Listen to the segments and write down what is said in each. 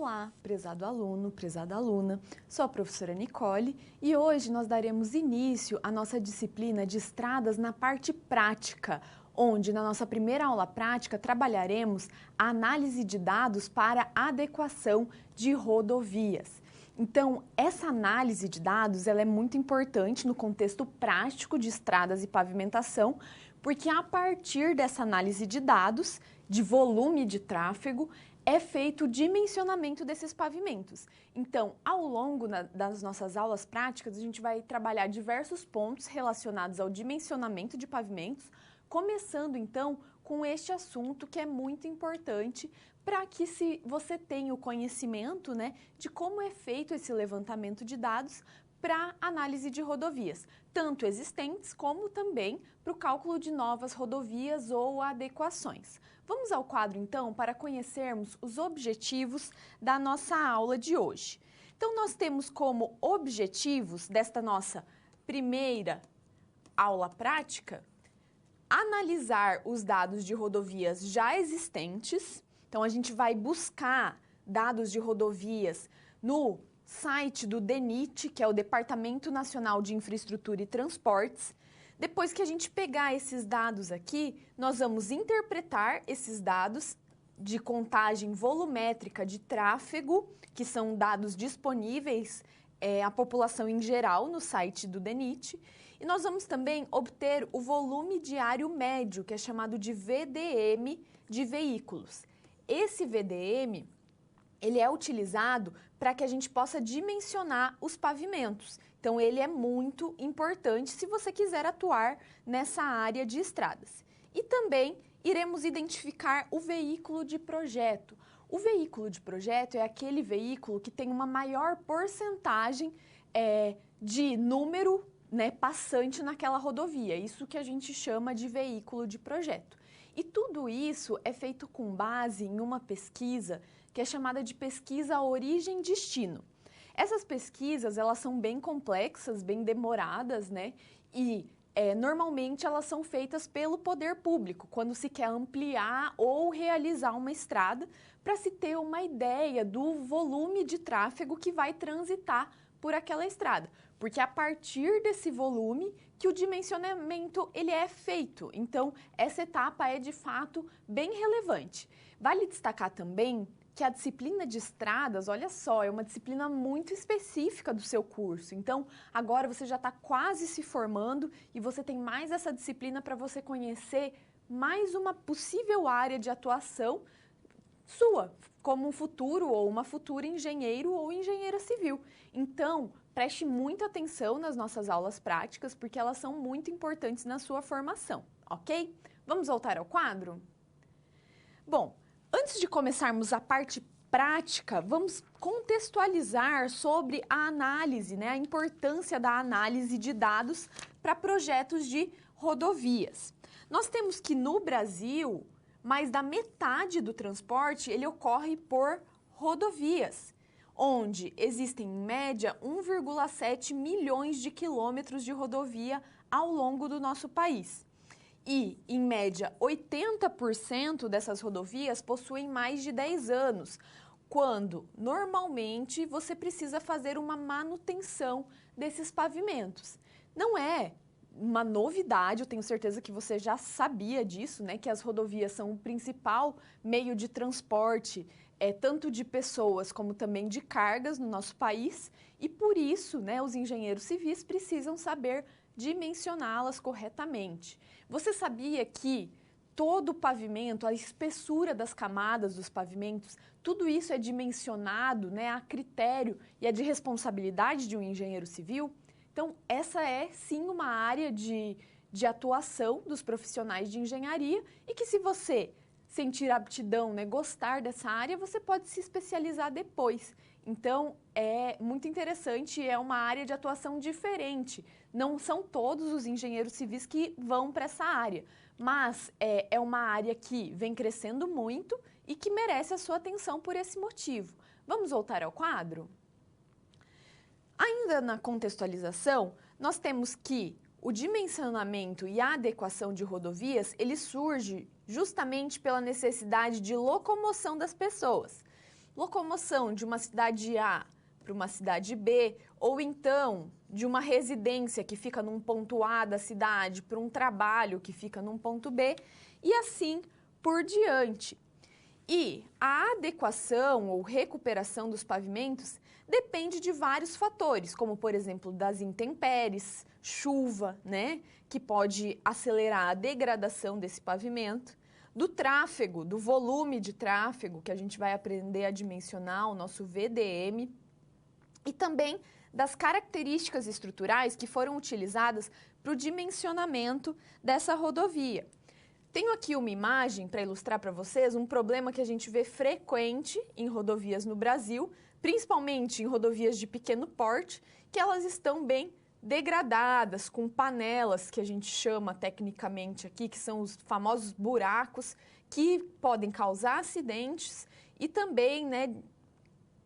Olá, prezado aluno, prezada aluna, sou a professora Nicole e hoje nós daremos início à nossa disciplina de estradas na parte prática, onde na nossa primeira aula prática trabalharemos a análise de dados para adequação de rodovias. Então, essa análise de dados ela é muito importante no contexto prático de estradas e pavimentação, porque a partir dessa análise de dados, de volume de tráfego, é feito o dimensionamento desses pavimentos. Então, ao longo das nossas aulas práticas, a gente vai trabalhar diversos pontos relacionados ao dimensionamento de pavimentos, começando então com este assunto que é muito importante para que você tenha o conhecimento, de como é feito esse levantamento de dados para análise de rodovias, tanto existentes como também para o cálculo de novas rodovias ou adequações. Vamos ao quadro então para conhecermos os objetivos da nossa aula de hoje. Então nós temos como objetivos desta nossa primeira aula prática analisar os dados de rodovias já existentes. Então a gente vai buscar dados de rodovias no site do DENIT, que é o Departamento Nacional de Infraestrutura e Transportes. Depois que a gente pegar esses dados aqui, nós vamos interpretar esses dados de contagem volumétrica de tráfego, que são dados disponíveis à população em geral no site do DENIT. E nós vamos também obter o volume diário médio, que é chamado de VDM de veículos. Esse VDM, ele é utilizado para que a gente possa dimensionar os pavimentos. Então, ele é muito importante se você quiser atuar nessa área de estradas. E também iremos identificar o veículo de projeto. O veículo de projeto é aquele veículo que tem uma maior porcentagem de número passante naquela rodovia. Isso que a gente chama de veículo de projeto. E tudo isso é feito com base em uma pesquisa que é chamada de pesquisa origem-destino. Essas pesquisas, elas são bem complexas, bem demoradas, E normalmente elas são feitas pelo poder público, quando se quer ampliar ou realizar uma estrada, para se ter uma ideia do volume de tráfego que vai transitar por aquela estrada. Porque é a partir desse volume que o dimensionamento ele é feito. Então, essa etapa é de fato bem relevante. Vale destacar também que a disciplina de estradas, olha só, é uma disciplina muito específica do seu curso. Então, agora você já está quase se formando e você tem mais essa disciplina para você conhecer mais uma possível área de atuação sua, como um futuro ou uma futura engenheiro ou engenheira civil. Então, preste muita atenção nas nossas aulas práticas, porque elas são muito importantes na sua formação, ok? Vamos voltar ao quadro? Bom, antes de começarmos a parte prática, vamos contextualizar sobre a análise, a importância da análise de dados para projetos de rodovias. Nós temos que no Brasil, mais da metade do transporte ele ocorre por rodovias, onde existem em média 1,7 milhões de quilômetros de rodovia ao longo do nosso país. E, em média, 80% dessas rodovias possuem mais de 10 anos, quando, normalmente, você precisa fazer uma manutenção desses pavimentos. Não é uma novidade, eu tenho certeza que você já sabia disso, que as rodovias são o principal meio de transporte, tanto de pessoas como também de cargas no nosso país, e por isso, os engenheiros civis precisam saber dimensioná-las corretamente. Você sabia que todo o pavimento, a espessura das camadas dos pavimentos, tudo isso é dimensionado, a critério e é de responsabilidade de um engenheiro civil? Então, essa é sim uma área de atuação dos profissionais de engenharia e que se você sentir aptidão, gostar dessa área, você pode se especializar depois. Então, é muito interessante, é uma área de atuação diferente. Não são todos os engenheiros civis que vão para essa área, mas é uma área que vem crescendo muito e que merece a sua atenção por esse motivo. Vamos voltar ao quadro? Ainda na contextualização, nós temos que o dimensionamento e a adequação de rodovias, ele surge justamente pela necessidade de locomoção das pessoas. locomoção de uma cidade A para uma cidade B, ou então de uma residência que fica num ponto A da cidade para um trabalho que fica num ponto B, e assim por diante. E a adequação ou recuperação dos pavimentos depende de vários fatores, como por exemplo das intempéries, chuva, né, que pode acelerar a degradação desse pavimento, do tráfego, do volume de tráfego, que a gente vai aprender a dimensionar, o nosso VDM, e também das características estruturais que foram utilizadas para o dimensionamento dessa rodovia. Tenho aqui uma imagem para ilustrar para vocês um problema que a gente vê frequente em rodovias no Brasil, principalmente em rodovias de pequeno porte, que elas estão bem degradadas, com panelas, que a gente chama tecnicamente aqui, que são os famosos buracos, que podem causar acidentes e também, né,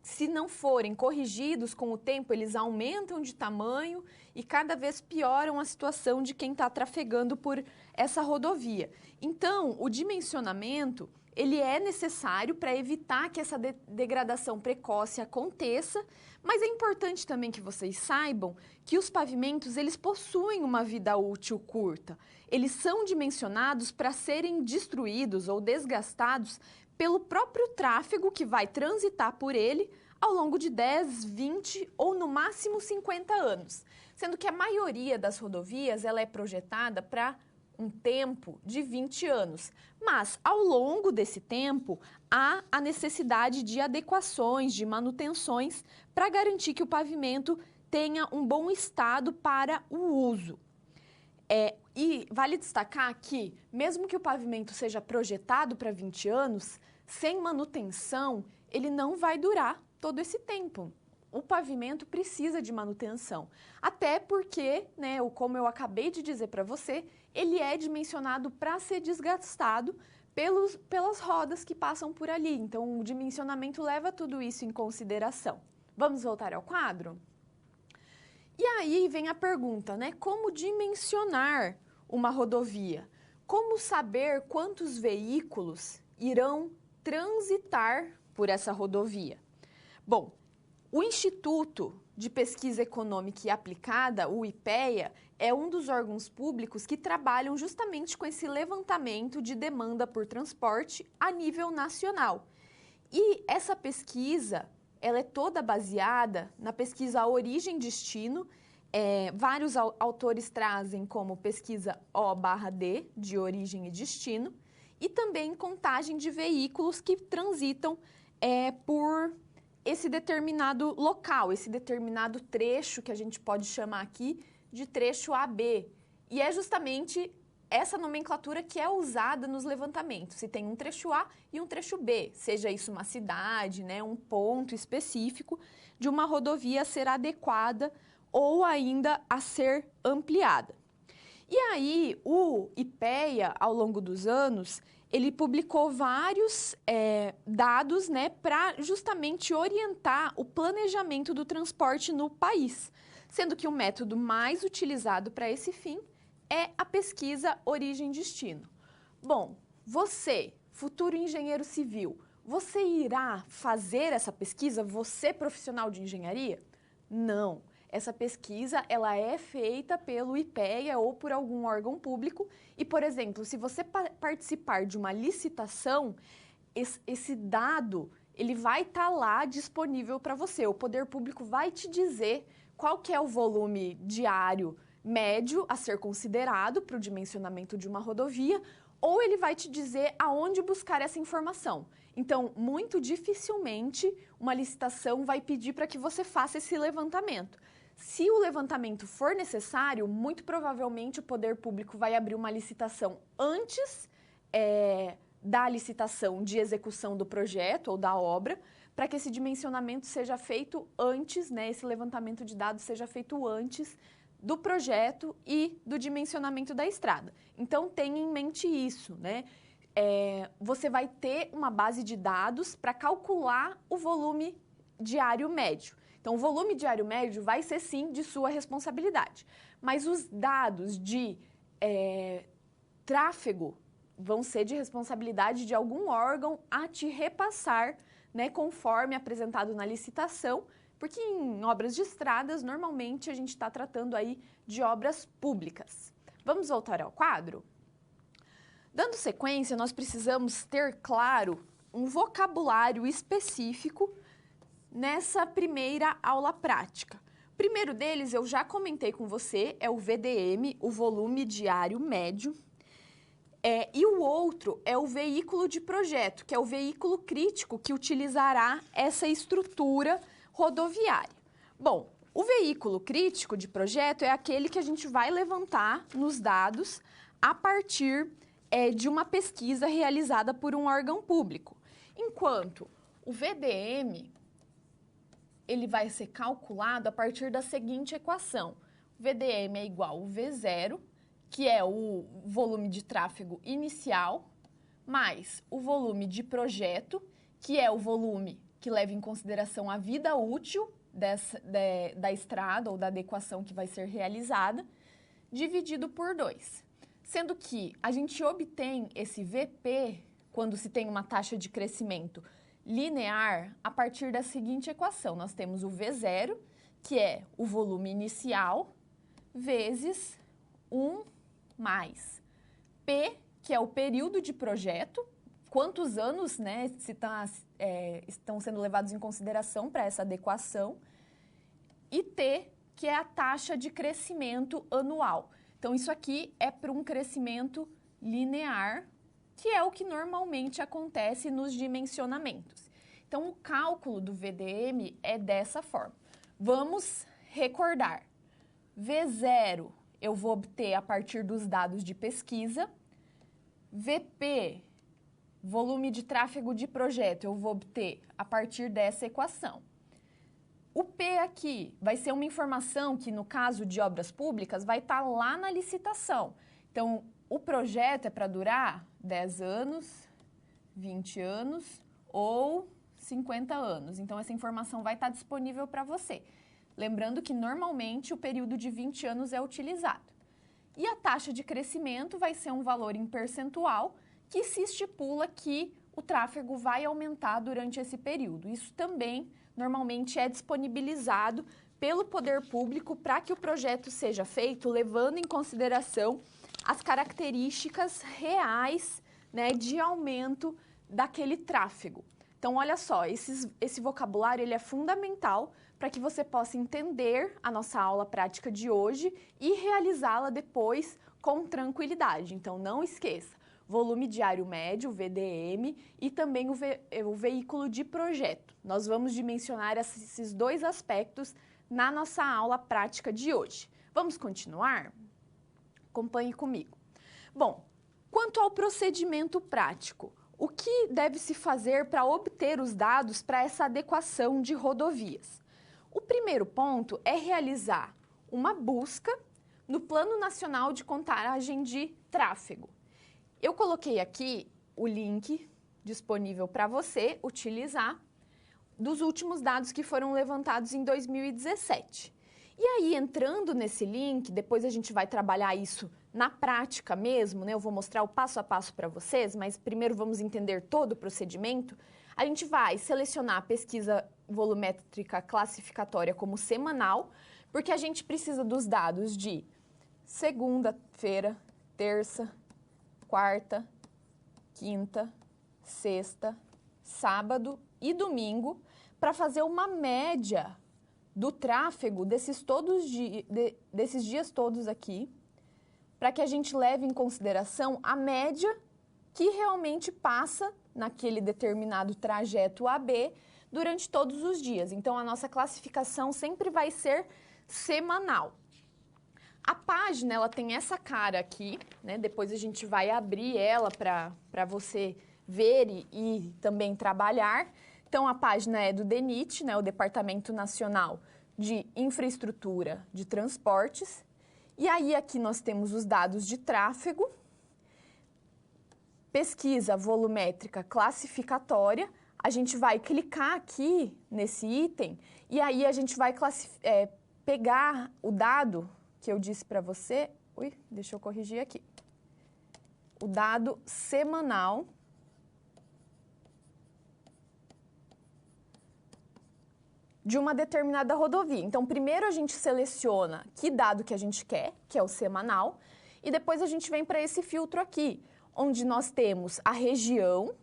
se não forem corrigidos com o tempo, eles aumentam de tamanho e cada vez pioram a situação de quem está trafegando por essa rodovia. Então, o dimensionamento, ele é necessário para evitar que essa degradação precoce aconteça, mas é importante também que vocês saibam que os pavimentos, eles possuem uma vida útil curta. Eles são dimensionados para serem destruídos ou desgastados pelo próprio tráfego que vai transitar por ele ao longo de 10, 20 ou no máximo 50 anos, sendo que a maioria das rodovias ela é projetada para um tempo de 20 anos, mas ao longo desse tempo há a necessidade de adequações, de manutenções para garantir que o pavimento tenha um bom estado para o uso. E vale destacar que, mesmo que o pavimento seja projetado para 20 anos, sem manutenção, ele não vai durar todo esse tempo. O pavimento precisa de manutenção, até porque, né, como eu acabei de dizer para você, ele é dimensionado para ser desgastado pelas rodas que passam por ali. Então, o dimensionamento leva tudo isso em consideração. Vamos voltar ao quadro? E aí vem a pergunta, né? Como dimensionar uma rodovia? Como saber quantos veículos irão transitar por essa rodovia? Bom, o Instituto de Pesquisa Econômica e Aplicada, o IPEA, é um dos órgãos públicos que trabalham justamente com esse levantamento de demanda por transporte a nível nacional. E essa pesquisa, ela é toda baseada na pesquisa Origem e Destino. Vários autores trazem como pesquisa O/D, de origem e destino, e também contagem de veículos que transitam por esse determinado local, esse determinado trecho que a gente pode chamar aqui de trecho AB. E é justamente essa nomenclatura que é usada nos levantamentos. Se tem um trecho A e um trecho B, seja isso uma cidade, né, um ponto específico de uma rodovia a ser adequada ou ainda a ser ampliada. E aí, o IPEA, ao longo dos anos, ele publicou vários dados, né, para justamente orientar o planejamento do transporte no país, sendo que o método mais utilizado para esse fim é a pesquisa Origem-Destino. Bom, você, futuro engenheiro civil, você irá fazer essa pesquisa, você profissional de engenharia? Não. Essa pesquisa, ela é feita pelo IPEA ou por algum órgão público e, por exemplo, se você participar de uma licitação, esse dado, ele vai estar lá disponível para você. O poder público vai te dizer qual que é o volume diário médio a ser considerado para o dimensionamento de uma rodovia, ou ele vai te dizer aonde buscar essa informação. Então, muito dificilmente uma licitação vai pedir para que você faça esse levantamento. Se o levantamento for necessário, muito provavelmente o poder público vai abrir uma licitação antes da licitação de execução do projeto ou da obra, para que esse dimensionamento seja feito antes, né, esse levantamento de dados seja feito antes do projeto e do dimensionamento da estrada. Então, tenha em mente isso, né? Você vai ter uma base de dados para calcular o volume diário médio. Então, o volume diário médio vai ser, sim, de sua responsabilidade. Mas os dados de tráfego vão ser de responsabilidade de algum órgão a te repassar né, conforme apresentado na licitação, porque em obras de estradas, normalmente a gente está tratando aí de obras públicas. Vamos voltar ao quadro? Dando sequência, nós precisamos ter claro um vocabulário específico nessa primeira aula prática. O primeiro deles, eu já comentei com você, é o VDM, o volume diário médio. E o outro é o veículo de projeto, que é o veículo crítico que utilizará essa estrutura rodoviária. Bom, o veículo crítico de projeto é aquele que a gente vai levantar nos dados a partir de uma pesquisa realizada por um órgão público. Enquanto o VDM, ele vai ser calculado a partir da seguinte equação. O VDM é igual ao V0, que é o volume de tráfego inicial, mais o volume de projeto, que é o volume que leva em consideração a vida útil da estrada ou da adequação que vai ser realizada, dividido por 2. Sendo que a gente obtém esse VP, quando se tem uma taxa de crescimento linear, a partir da seguinte equação. Nós temos o V0, que é o volume inicial, vezes 1 mais P, que é o período de projeto, quantos anos, né, estão sendo levados em consideração para essa adequação, e T, que é a taxa de crescimento anual. Então, isso aqui é para um crescimento linear, que é o que normalmente acontece nos dimensionamentos. Então, o cálculo do VDM é dessa forma. Vamos recordar. V0 eu vou obter a partir dos dados de pesquisa. VP, volume de tráfego de projeto, eu vou obter a partir dessa equação. O P aqui vai ser uma informação que, no caso de obras públicas, vai estar lá na licitação. Então, o projeto é para durar 10 anos, 20 anos ou 50 anos. Então, essa informação vai estar disponível para você. Lembrando que, normalmente, o período de 20 anos é utilizado. E a taxa de crescimento vai ser um valor em percentual que se estipula que o tráfego vai aumentar durante esse período. Isso também, normalmente, é disponibilizado pelo poder público para que o projeto seja feito levando em consideração as características reais, né, de aumento daquele tráfego. Então, olha só, esse vocabulário ele é fundamental para que você possa entender a nossa aula prática de hoje e realizá-la depois com tranquilidade. Então, não esqueça, volume diário médio, VDM, e também o veículo de projeto. Nós vamos dimensionar esses dois aspectos na nossa aula prática de hoje. Vamos continuar? Acompanhe comigo. Bom, quanto ao procedimento prático, o que deve se fazer para obter os dados para essa adequação de rodovias? O primeiro ponto é realizar uma busca no Plano Nacional de Contagem de Tráfego. Eu coloquei aqui o link disponível para você utilizar dos últimos dados que foram levantados em 2017. E aí, entrando nesse link, depois a gente vai trabalhar isso na prática mesmo, né? Eu vou mostrar o passo a passo para vocês, mas primeiro vamos entender todo o procedimento. A gente vai selecionar a pesquisa volumétrica classificatória como semanal, porque a gente precisa dos dados de segunda-feira, terça, quarta, quinta, sexta, sábado e domingo para fazer uma média do tráfego desses dias todos aqui, para que a gente leve em consideração a média que realmente passa naquele determinado trajeto AB durante todos os dias. Então, a nossa classificação sempre vai ser semanal. A página, ela tem essa cara aqui, né? Depois a gente vai abrir ela para você ver e também trabalhar. Então, a página é do DENIT, né? O Departamento Nacional de Infraestrutura de Transportes. E aí, aqui nós temos os dados de tráfego, pesquisa volumétrica classificatória. A gente vai clicar aqui nesse item e aí a gente vai pegar o dado que eu disse para você. Deixa eu corrigir aqui. O dado semanal de uma determinada rodovia. Então, primeiro a gente seleciona que dado que a gente quer, que é o semanal, e depois a gente vem para esse filtro aqui, onde nós temos a região,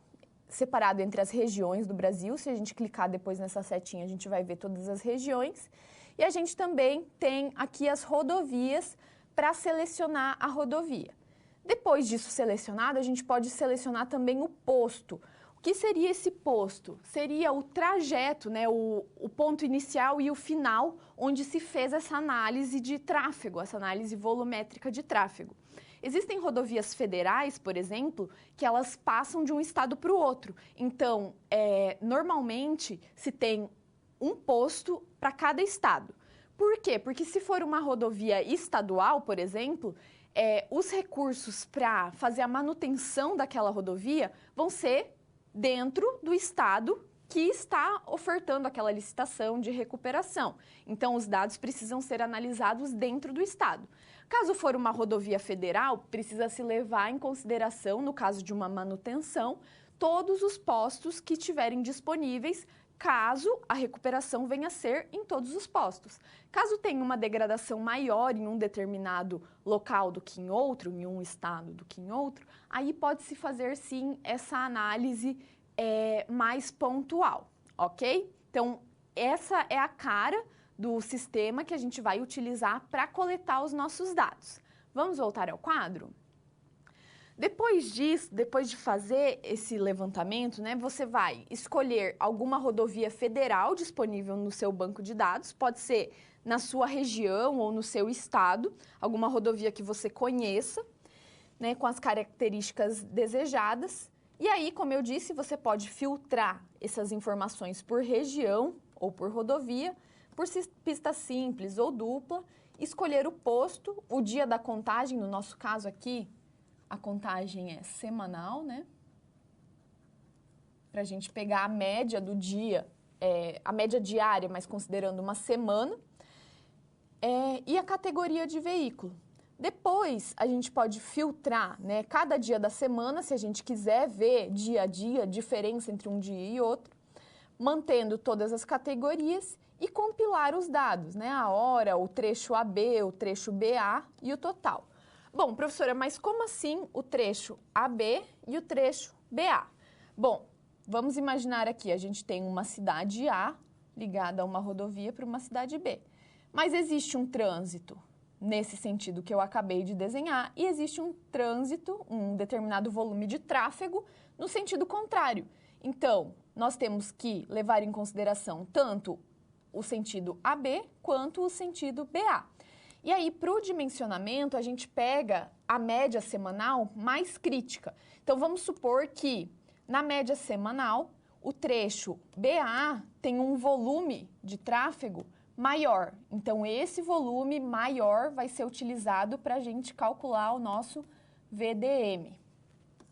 separado entre as regiões do Brasil. Se a gente clicar depois nessa setinha, a gente vai ver todas as regiões. E a gente também tem aqui as rodovias para selecionar a rodovia. Depois disso selecionado, a gente pode selecionar também o posto. O que seria esse posto? Seria o trajeto, né, o ponto inicial e o final, onde se fez essa análise de tráfego, essa análise volumétrica de tráfego. Existem rodovias federais, por exemplo, que elas passam de um estado para o outro. Então, normalmente, se tem um posto para cada estado. Por quê? Porque se for uma rodovia estadual, por exemplo, os recursos para fazer a manutenção daquela rodovia vão ser dentro do estado que está ofertando aquela licitação de recuperação. Então, os dados precisam ser analisados dentro do estado. Caso for uma rodovia federal, precisa se levar em consideração, no caso de uma manutenção, todos os postos que estiverem disponíveis, caso a recuperação venha a ser em todos os postos. Caso tenha uma degradação maior em um determinado local do que em outro, em um estado do que em outro, aí pode-se fazer sim essa análise mais pontual, ok? Então, essa é a cara do sistema que a gente vai utilizar para coletar os nossos dados. Vamos voltar ao quadro? Depois disso, depois de fazer esse levantamento, né, você vai escolher alguma rodovia federal disponível no seu banco de dados, pode ser na sua região ou no seu estado, alguma rodovia que você conheça, né, com as características desejadas. E aí, como eu disse, você pode filtrar essas informações por região ou por rodovia, por pista simples ou dupla, escolher o posto, o dia da contagem, no nosso caso aqui, a contagem é semanal, né? Para a gente pegar a média do dia, a média diária, mas considerando uma semana, e a categoria de veículo. Depois, a gente pode filtrar, né, cada dia da semana, se a gente quiser ver dia a dia, diferença entre um dia e outro, mantendo todas as categorias e compilar os dados, né, a hora, o trecho AB, o trecho BA e o total. Bom, professora, mas como assim o trecho AB e o trecho BA? Bom, vamos imaginar aqui, a gente tem uma cidade A ligada a uma rodovia para uma cidade B. Mas existe um trânsito nesse sentido que eu acabei de desenhar e existe um trânsito, um determinado volume de tráfego no sentido contrário. Então, nós temos que levar em consideração tanto o sentido AB quanto o sentido BA. E aí, para o dimensionamento, a gente pega a média semanal mais crítica. Então, vamos supor que, na média semanal, o trecho BA tem um volume de tráfego maior. Então, esse volume maior vai ser utilizado para a gente calcular o nosso VDM.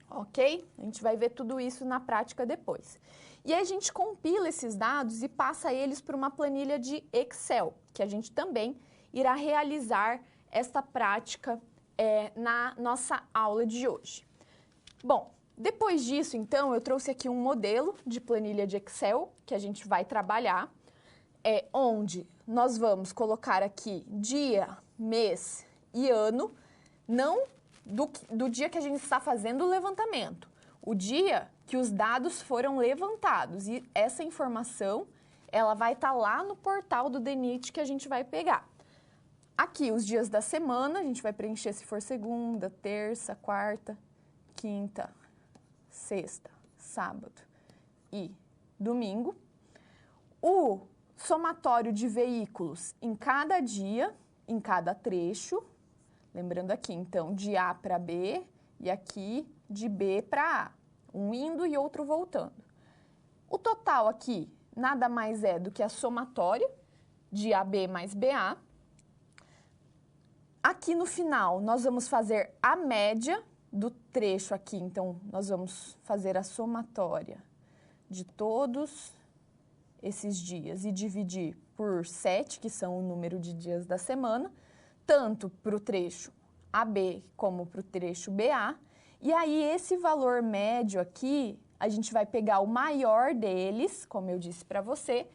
Ok? A gente vai ver tudo isso na prática depois. E aí, a gente compila esses dados e passa eles para uma planilha de Excel, que a gente também irá realizar esta prática na nossa aula de hoje. Bom, depois disso, então, eu trouxe aqui um modelo de planilha de Excel que a gente vai trabalhar, onde nós vamos colocar aqui dia, mês e ano, não do dia que a gente está fazendo o levantamento, o dia que os dados foram levantados. E essa informação, ela vai estar lá no portal do DENIT que a gente vai pegar. Aqui, os dias da semana, a gente vai preencher se for segunda, terça, quarta, quinta, sexta, sábado e domingo. O somatório de veículos em cada dia, em cada trecho. Lembrando aqui, então, de A para B e aqui de B para A. Um indo e outro voltando. O total aqui nada mais é do que a somatória de AB mais BA. Aqui no final, nós vamos fazer a média do trecho aqui. Então, nós vamos fazer a somatória de todos esses dias e dividir por 7, que são o número de dias da semana, tanto para o trecho AB como para o trecho BA. E aí, esse valor médio aqui, a gente vai pegar o maior deles, como eu disse para você,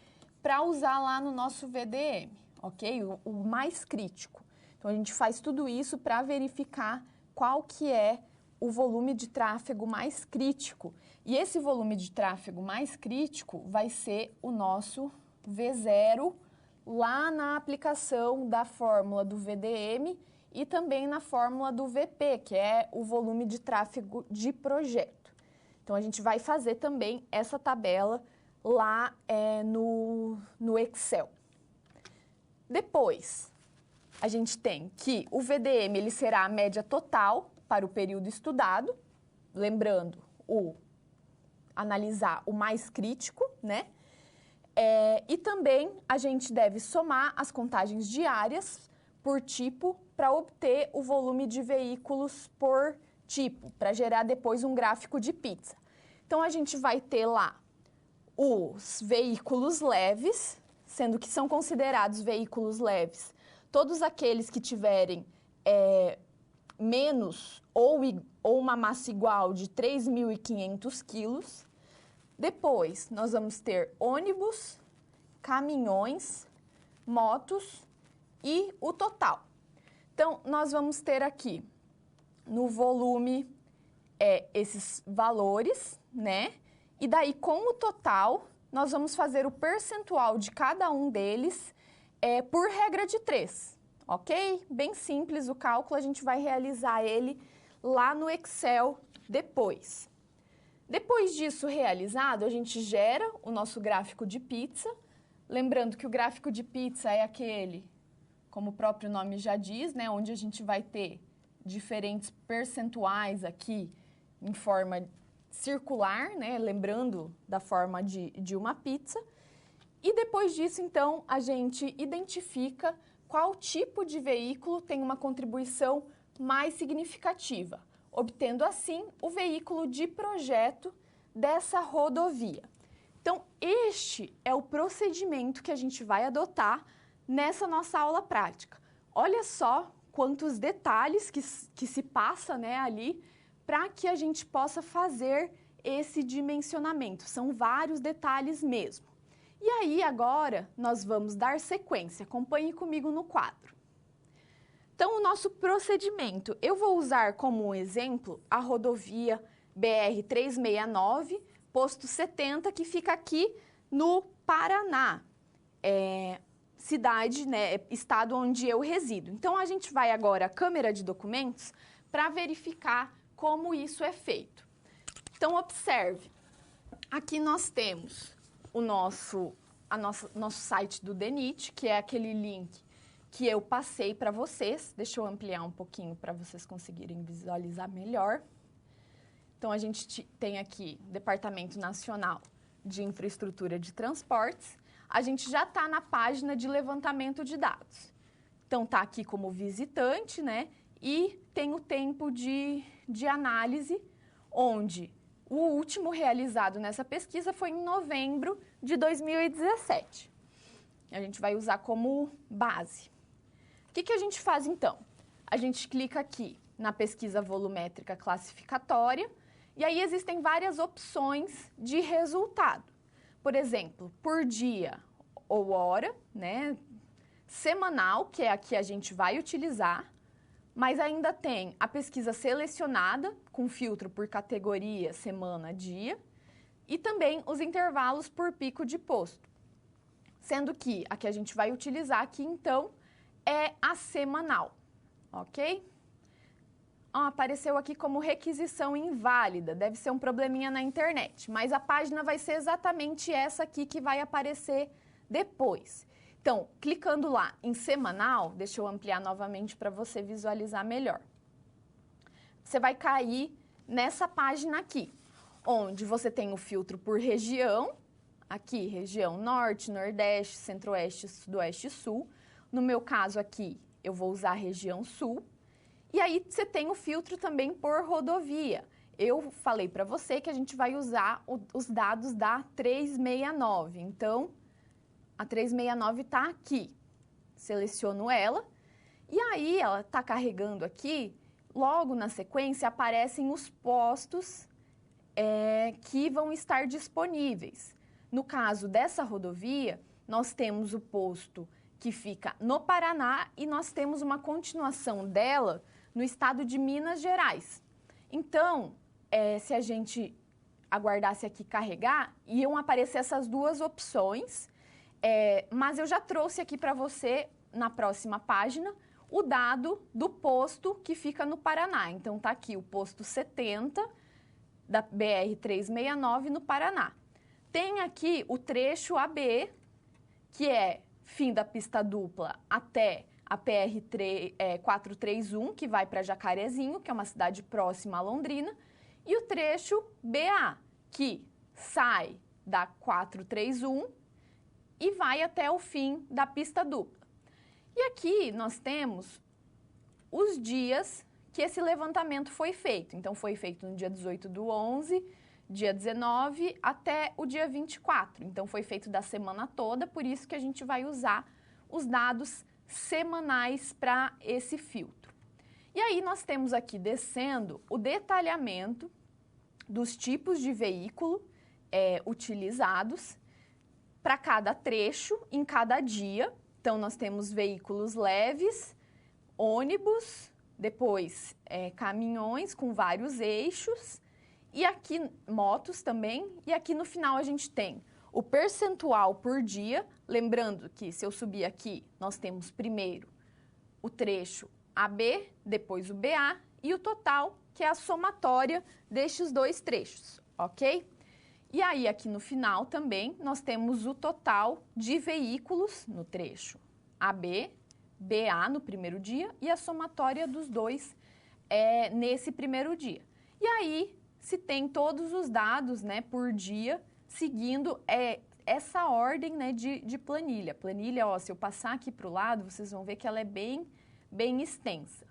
para usar lá no nosso VDM, ok? O mais crítico. Então, a gente faz tudo isso para verificar qual que é o volume de tráfego mais crítico. E esse volume de tráfego mais crítico vai ser o nosso V0 lá na aplicação da fórmula do VDM e também na fórmula do VP, que é o volume de tráfego de projeto. Então, a gente vai fazer também essa tabela lá no Excel. Depois, a gente tem que o VDM ele será a média total para o período estudado, lembrando analisar o mais crítico, né? E também a gente deve somar as contagens diárias por tipo para obter o volume de veículos por tipo, para gerar depois um gráfico de pizza. Então, a gente vai ter lá os veículos leves, sendo que são considerados veículos leves todos aqueles que tiverem menos ou uma massa igual de 3.500 quilos. Depois, nós vamos ter ônibus, caminhões, motos e o total. Então, nós vamos ter aqui no volume esses valores, né? E daí, com o total, nós vamos fazer o percentual de cada um deles por regra de 3, ok? Bem simples o cálculo, a gente vai realizar ele lá no Excel depois. Depois disso realizado, a gente gera o nosso gráfico de pizza. Lembrando que o gráfico de pizza é aquele, como o próprio nome já diz, né, onde a gente vai ter diferentes percentuais aqui em forma circular, né, lembrando da forma de uma pizza. E depois disso, então, a gente identifica qual tipo de veículo tem uma contribuição mais significativa, obtendo assim o veículo de projeto dessa rodovia. Então, este é o procedimento que a gente vai adotar nessa nossa aula prática. Olha só quantos detalhes que se passa, né, ali para que a gente possa fazer esse dimensionamento. São vários detalhes mesmo. E aí, agora, nós vamos dar sequência. Acompanhe comigo no quadro. Então, o nosso procedimento, eu vou usar como exemplo a rodovia BR-369, posto 70, que fica aqui no Paraná, cidade, né, estado onde eu resido. Então, a gente vai agora à câmera de documentos para verificar como isso é feito. Então, observe, aqui nós temos o nosso site do DENIT, que é aquele link que eu passei para vocês. Deixa eu ampliar um pouquinho para vocês conseguirem visualizar melhor. Então, a gente tem aqui Departamento Nacional de Infraestrutura de Transportes. A gente já está na página de levantamento de dados. Então, está aqui como visitante, né? E tem o tempo de análise, onde o último realizado nessa pesquisa foi em novembro de 2017. A gente vai usar como base. O que a gente faz, então? A gente clica aqui na pesquisa volumétrica classificatória, e aí existem várias opções de resultado. Por exemplo, por dia ou hora, né? Semanal, que é a que a gente vai utilizar, mas ainda tem a pesquisa selecionada, com filtro por categoria, semana, dia, e também os intervalos por pico de posto. Sendo que a que a gente vai utilizar aqui, então, é a semanal, ok? Apareceu aqui como requisição inválida, deve ser um probleminha na internet, mas a página vai ser exatamente essa aqui que vai aparecer depois. Então, clicando lá em semanal, deixa eu ampliar novamente para você visualizar melhor. Você vai cair nessa página aqui, onde você tem o filtro por região, aqui, região norte, nordeste, centro-oeste, sudoeste e sul. No meu caso aqui, eu vou usar a região sul. E aí, você tem o filtro também por rodovia. Eu falei para você que a gente vai usar os dados da 369. Então, a 369 está aqui. Seleciono ela. E aí, ela está carregando aqui. Logo na sequência, aparecem os postos que vão estar disponíveis. No caso dessa rodovia, nós temos o posto que fica no Paraná e nós temos uma continuação dela no estado de Minas Gerais. Então, se a gente aguardasse aqui carregar, iam aparecer essas duas opções, mas eu já trouxe aqui para você, na próxima página, o dado do posto que fica no Paraná. Então, está aqui o posto 70 da BR-369 no Paraná. Tem aqui o trecho AB, que é fim da pista dupla até a PR-431, que vai para Jacarezinho, que é uma cidade próxima a Londrina, e o trecho BA, que sai da 431 e vai até o fim da pista dupla. E aqui nós temos os dias que esse levantamento foi feito. Então, foi feito no dia 18/11, dia 19 até o dia 24. Então, foi feito da semana toda, por isso que a gente vai usar os dados semanais para esse filtro. E aí, nós temos aqui descendo o detalhamento dos tipos de veículo utilizados para cada trecho, em cada dia. Então, nós temos veículos leves, ônibus, depois caminhões com vários eixos, e aqui motos também, e aqui no final a gente tem o percentual por dia, lembrando que se eu subir aqui, nós temos primeiro o trecho AB, depois o BA, e o total, que é a somatória destes dois trechos, ok? E aí, aqui no final também, nós temos o total de veículos no trecho AB, BA no primeiro dia e a somatória dos dois nesse primeiro dia. E aí, se tem todos os dados, né, por dia, seguindo essa ordem, né, de planilha. Planilha, ó, se eu passar aqui para o lado, vocês vão ver que ela é bem extensa.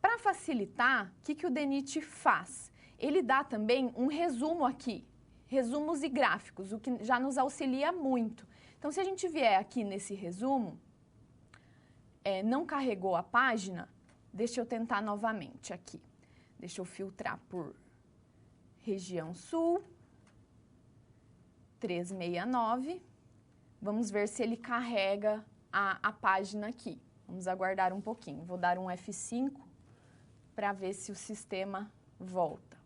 Para facilitar, o que o DENIT faz? Ele dá também um resumo aqui, resumos e gráficos, o que já nos auxilia muito. Então, se a gente vier aqui nesse resumo, não carregou a página, deixa eu tentar novamente aqui. Deixa eu filtrar por região sul, 369. Vamos ver se ele carrega a página aqui. Vamos aguardar um pouquinho. Vou dar um F5 para ver se o sistema volta.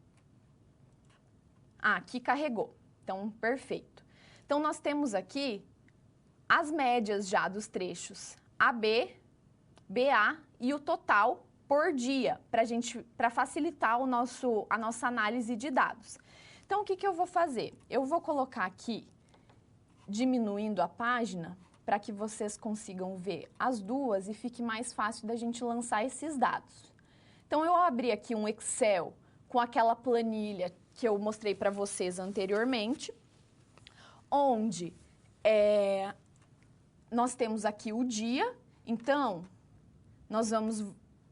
Aqui carregou. Então, perfeito. Então, nós temos aqui as médias já dos trechos AB, BA e o total por dia, para facilitar a nossa análise de dados. Então, o que eu vou fazer? Eu vou colocar aqui, diminuindo a página, para que vocês consigam ver as duas e fique mais fácil da gente lançar esses dados. Então, eu abri aqui um Excel com aquela planilha que eu mostrei para vocês anteriormente, onde nós temos aqui o dia. Então, nós vamos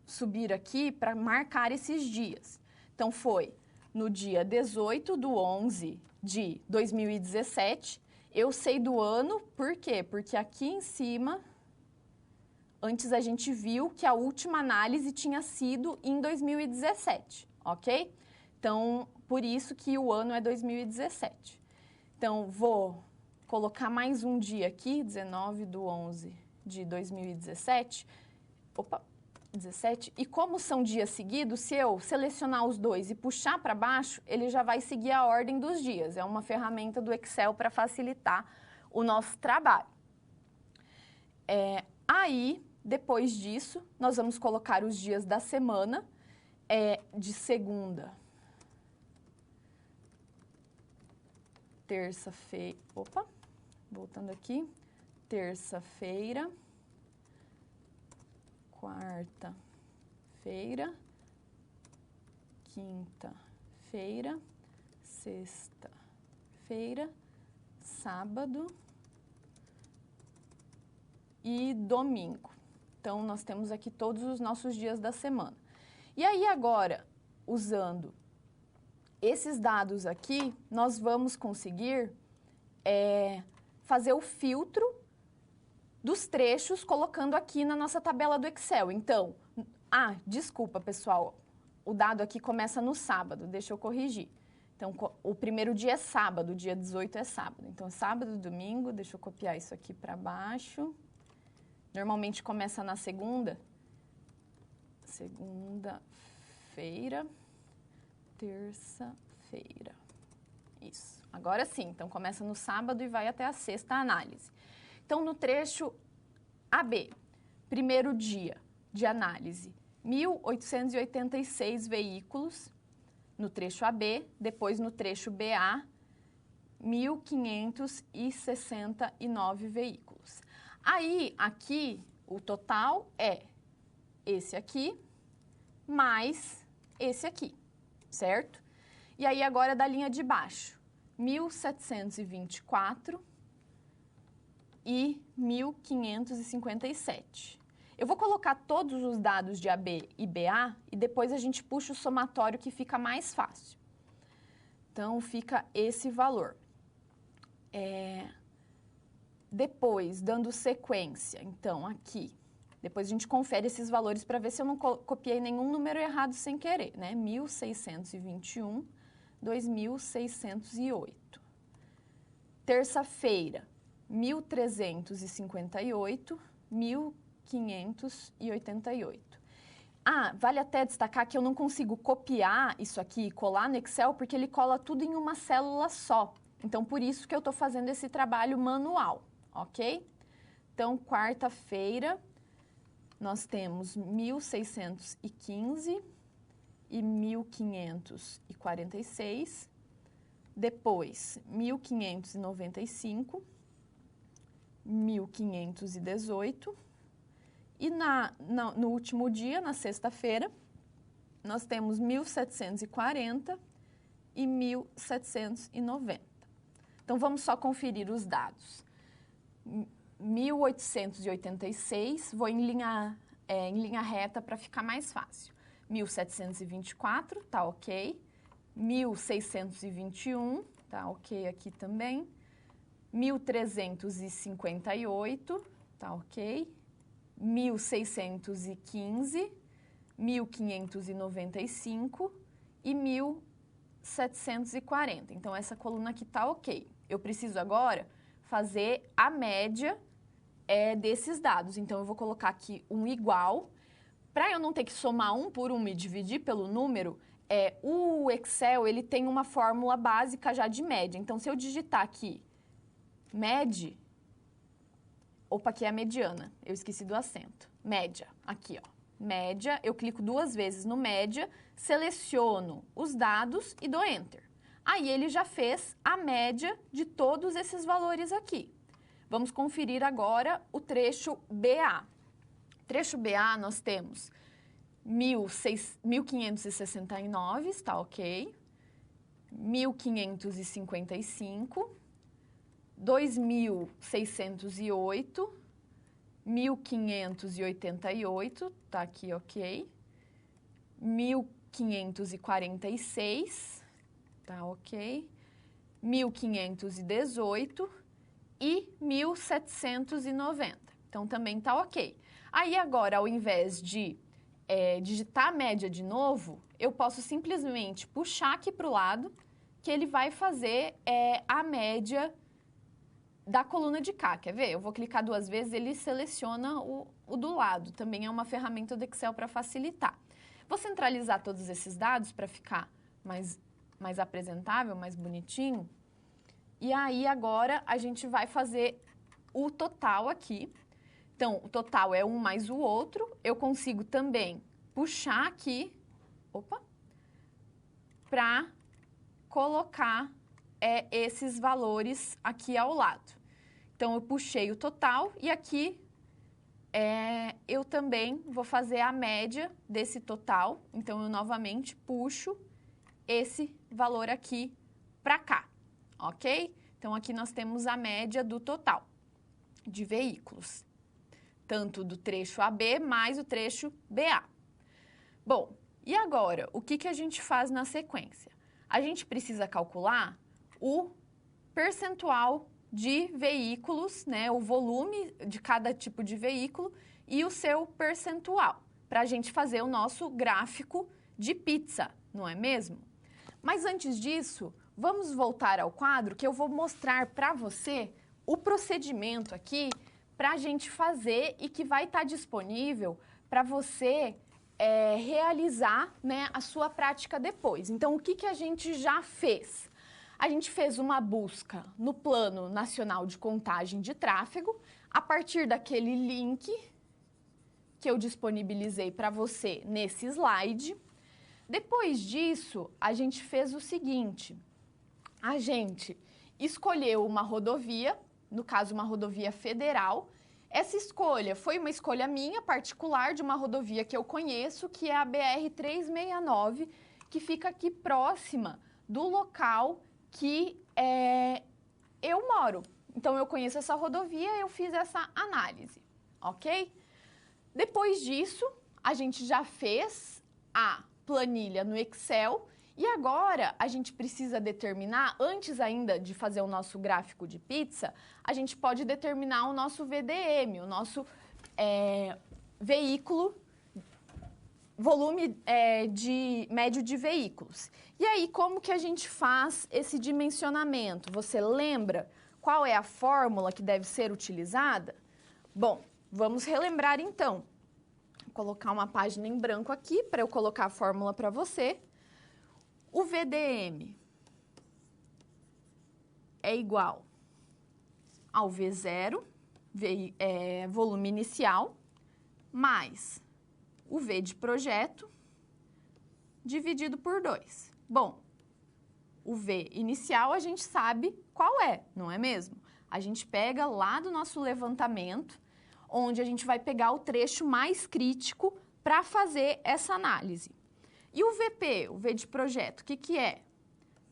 subir aqui para marcar esses dias. Então, foi no dia 18/11 de 2017. Eu sei do ano, por quê? Porque aqui em cima, antes a gente viu que a última análise tinha sido em 2017, ok? Então, por isso que o ano é 2017. Então, vou colocar mais um dia aqui, 19/11 de 2017. Opa, 17. E como são dias seguidos, se eu selecionar os dois e puxar para baixo, ele já vai seguir a ordem dos dias. É uma ferramenta do Excel para facilitar o nosso trabalho. Aí, depois disso, nós vamos colocar os dias da semana, de segunda, terça-feira, opa, voltando aqui, terça-feira, quarta-feira, quinta-feira, sexta-feira, sábado e domingo. Então, nós temos aqui todos os nossos dias da semana. E aí, agora, usando esses dados aqui, nós vamos conseguir fazer o filtro dos trechos, colocando aqui na nossa tabela do Excel. Então, desculpa, pessoal, o dado aqui começa no sábado, deixa eu corrigir. Então, o primeiro dia é sábado, o dia 18 é sábado. Então, sábado, domingo, deixa eu copiar isso aqui para baixo. Normalmente começa na segunda-feira, terça-feira. Isso. Agora sim, então começa no sábado e vai até a sexta análise. Então, no trecho AB, primeiro dia de análise, 1.886 veículos no trecho AB, depois no trecho BA, 1.569 veículos. Aí, aqui, o total é esse aqui mais esse aqui, certo? E aí, agora da linha de baixo, 1.724 e 1.557. Eu vou colocar todos os dados de AB e BA e depois a gente puxa o somatório que fica mais fácil. Então, fica esse valor. Depois, dando sequência, então, aqui, depois a gente confere esses valores para ver se eu não copiei nenhum número errado sem querer, né? 1.621, 2.608. Terça-feira, 1.358, 1.588. Ah, vale até destacar que eu não consigo copiar isso aqui e colar no Excel porque ele cola tudo em uma célula só. Então, por isso que eu estou fazendo esse trabalho manual, ok? Então, quarta-feira, nós temos 1.615 e 1.546. Depois, 1.595, 1.518. E no último dia, na sexta-feira, nós temos 1.740 e 1.790. Então, vamos só conferir os dados. 1.886, vou em linha reta para ficar mais fácil. 1.724, tá ok. 1.621, tá ok aqui também. 1.358, tá ok. 1.615, 1.595 e 1.740. Então, essa coluna aqui tá ok. Eu preciso agora fazer a média desses dados. Então, eu vou colocar aqui um igual. Para eu não ter que somar um por um e dividir pelo número, o Excel ele tem uma fórmula básica já de média. Então, se eu digitar aqui MED, opa, aqui é a mediana, eu esqueci do acento. Média, aqui ó, média, eu clico 2 vezes no média, seleciono os dados e dou Enter. Aí ele já fez a média de todos esses valores aqui. Vamos conferir agora o trecho BA. Trecho BA nós temos 1.569, está ok. 1.555, 2.608, 1.588, tá aqui ok. 1.546, tá ok. 1.518 e 1.790. Então, também tá ok. Aí, agora, ao invés de digitar a média de novo, eu posso simplesmente puxar aqui para o lado, que ele vai fazer a média da coluna de cá. Quer ver? Eu vou clicar 2 vezes, ele seleciona o do lado. Também é uma ferramenta do Excel para facilitar. Vou centralizar todos esses dados para ficar mais apresentável, mais bonitinho. E aí, agora, a gente vai fazer o total aqui. Então, o total é um mais o outro. Eu consigo também puxar aqui, para colocar esses valores aqui ao lado. Então, eu puxei o total e aqui eu também vou fazer a média desse total. Então, eu novamente puxo esse valor aqui para cá, ok? Então, aqui nós temos a média do total de veículos, tanto do trecho AB mais o trecho BA. Bom, e agora, o que a gente faz na sequência? A gente precisa calcular o percentual de veículos, né, o volume de cada tipo de veículo e o seu percentual, para a gente fazer o nosso gráfico de pizza, não é mesmo? Mas antes disso, vamos voltar ao quadro que eu vou mostrar para você o procedimento aqui para a gente fazer e que vai estar disponível para você realizar, né, a sua prática depois. Então, o que a gente já fez? A gente fez uma busca no Plano Nacional de Contagem de Tráfego, a partir daquele link que eu disponibilizei para você nesse slide. Depois disso, a gente fez o seguinte, a gente escolheu uma rodovia, no caso uma rodovia federal. Essa escolha foi uma escolha minha, particular, de uma rodovia que eu conheço, que é a BR-369, que fica aqui próxima do local que eu moro. Então, eu conheço essa rodovia, eu fiz essa análise, ok? Depois disso, a gente já fez a planilha no Excel e agora a gente precisa determinar, antes ainda de fazer o nosso gráfico de pizza, a gente pode determinar o nosso VDM, o nosso veículo, volume médio de veículos. E aí, como que a gente faz esse dimensionamento? Você lembra qual é a fórmula que deve ser utilizada? Bom, vamos relembrar então. Vou colocar uma página em branco aqui para eu colocar a fórmula para você. O VDM é igual ao V0, volume inicial, mais o V de projeto, dividido por 2. Bom, o V inicial a gente sabe qual é, não é mesmo? A gente pega lá do nosso levantamento, onde a gente vai pegar o trecho mais crítico para fazer essa análise. E o VP, o V de projeto, o que é?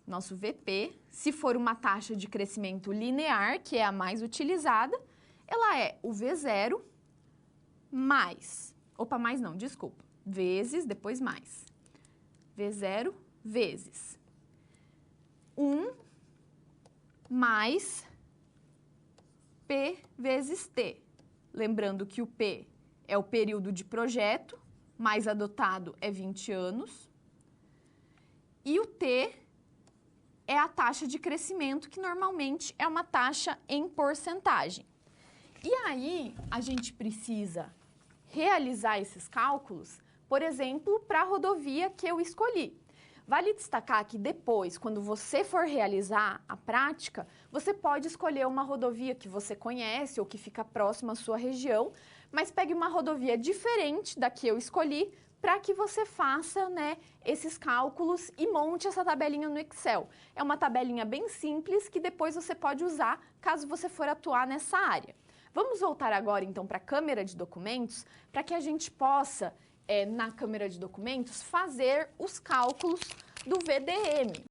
Nosso VP, se for uma taxa de crescimento linear, que é a mais utilizada, ela é o V0 mais, vezes, depois mais. V0 vezes 1 mais P vezes T. Lembrando que o P é o período de projeto, mais adotado é 20 anos. E o T é a taxa de crescimento, que normalmente é uma taxa em porcentagem. E aí, a gente precisa realizar esses cálculos, por exemplo, para a rodovia que eu escolhi. Vale destacar que depois, quando você for realizar a prática, você pode escolher uma rodovia que você conhece ou que fica próxima à sua região, mas pegue uma rodovia diferente da que eu escolhi para que você faça, né, esses cálculos e monte essa tabelinha no Excel. É uma tabelinha bem simples que depois você pode usar caso você for atuar nessa área. Vamos voltar agora, então, para a câmera de documentos, para que a gente possa, na câmera de documentos, fazer os cálculos do VDM.